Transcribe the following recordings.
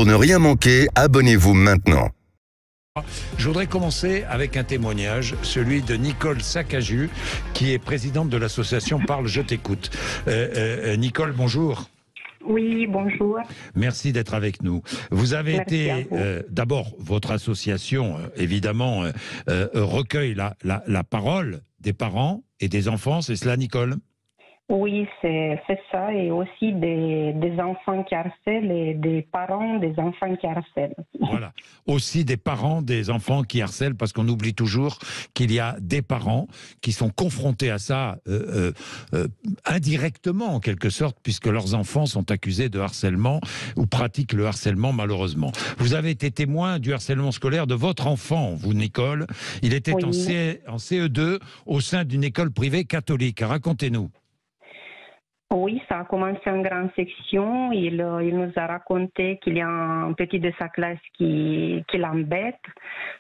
Pour ne rien manquer, abonnez-vous maintenant. Je voudrais commencer avec un témoignage, celui de Nicole Sacaju, qui est présidente de l'association Parle, je t'écoute. Nicole, bonjour. Oui, bonjour. Merci d'être avec nous. Vous avez Merci été, d'abord, votre association, évidemment, recueille la parole des parents et des enfants, c'est cela, Nicole ? Oui, c'est ça, et aussi des enfants qui harcèlent et des parents des enfants qui harcèlent. Voilà, aussi des parents des enfants qui harcèlent, parce qu'on oublie toujours qu'il y a des parents qui sont confrontés à ça indirectement, en quelque sorte, puisque leurs enfants sont accusés de harcèlement ou pratiquent le harcèlement, malheureusement. Vous avez été témoin du harcèlement scolaire de votre enfant, vous, Nicole. Il était Oui. en CE2 au sein d'une école privée catholique. Racontez-nous. Oui, ça a commencé en grande section. Il nous a raconté qu'il y a un petit de sa classe qui l'embête.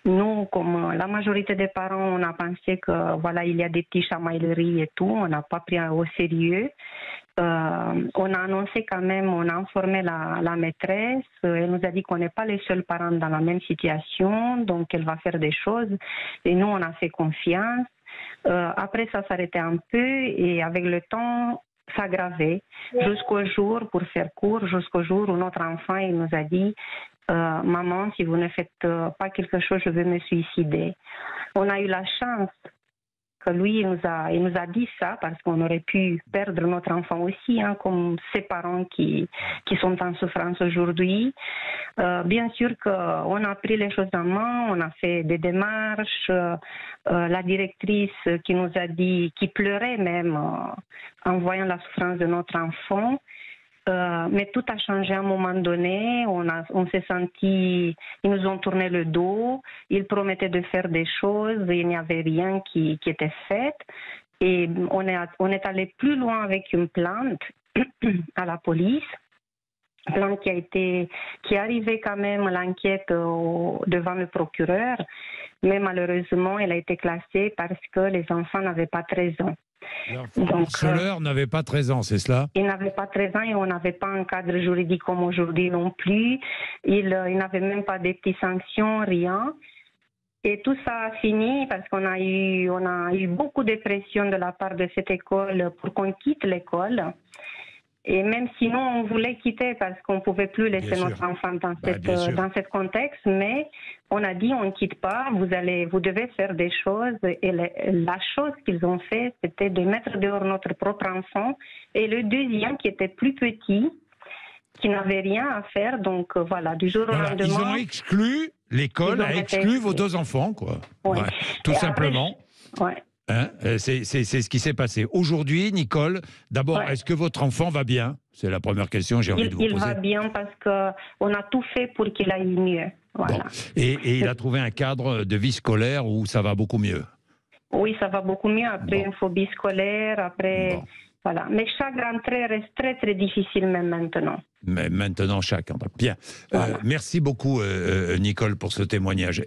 Nous, comme la majorité des parents, on a pensé que voilà, il y a des petits chamailleries et tout. On n'a pas pris au sérieux. On a annoncé quand même, on a informé la maîtresse. Elle nous a dit qu'on n'est pas les seuls parents dans la même situation, donc elle va faire des choses. Et nous, on a fait confiance. Après, ça s'arrêtait un peu et avec le temps, s'aggraver jusqu'au jour, pour faire court, jusqu'au jour où notre enfant il nous a dit maman, si vous ne faites pas quelque chose, je vais me suicider. On a eu la chance que lui, il nous a dit ça parce qu'on aurait pu perdre notre enfant aussi, hein, comme ses parents qui sont en souffrance aujourd'hui. Bien sûr qu'on a pris les choses en main, on a fait des démarches. La directrice qui nous a dit, qui pleurait même en voyant la souffrance de notre enfant. Mais tout a changé à un moment donné. On s'est senti, ils nous ont tourné le dos, ils promettaient de faire des choses, et il n'y avait rien qui était fait. Et on est allé plus loin avec une plainte à la police. Plainte qui est arrivée quand même à l'enquête devant le procureur, mais malheureusement, elle a été classée parce que les enfants n'avaient pas 13 ans. Donc, Soler n'avait pas 13 ans, c'est cela? Il n'avait pas 13 ans et on n'avait pas un cadre juridique comme aujourd'hui non plus. Il n'avait même pas de petites sanctions, rien. Et tout ça a fini parce qu'on a eu beaucoup de pression de la part de cette école pour qu'on quitte l'école. Et même sinon, on voulait quitter parce qu'on ne pouvait plus laisser notre enfant dans ce contexte, mais on a dit on ne quitte pas, vous devez faire des choses. Et la chose qu'ils ont fait, c'était de mettre dehors notre propre enfant. Et le deuxième, qui était plus petit, qui n'avait rien à faire, donc voilà, du jour au lendemain... Ils ont exclu, l'école a exclu vos deux enfants, quoi. Oui. Ouais, tout simplement. Ouais. Hein, c'est ce qui s'est passé. Aujourd'hui, Nicole, d'abord, est-ce que votre enfant va bien? C'est la première question que j'ai envie de vous poser. Il va bien parce qu'on a tout fait pour qu'il aille mieux. Voilà. Bon. Et il a trouvé un cadre de vie scolaire où ça va beaucoup mieux? Oui, ça va beaucoup mieux. Après une phobie scolaire, après... Bon. Voilà. Mais chaque rentrée reste très, très difficile même maintenant. Mais maintenant, chaque rentrée. Bien. Voilà. Merci beaucoup, Nicole, pour ce témoignage.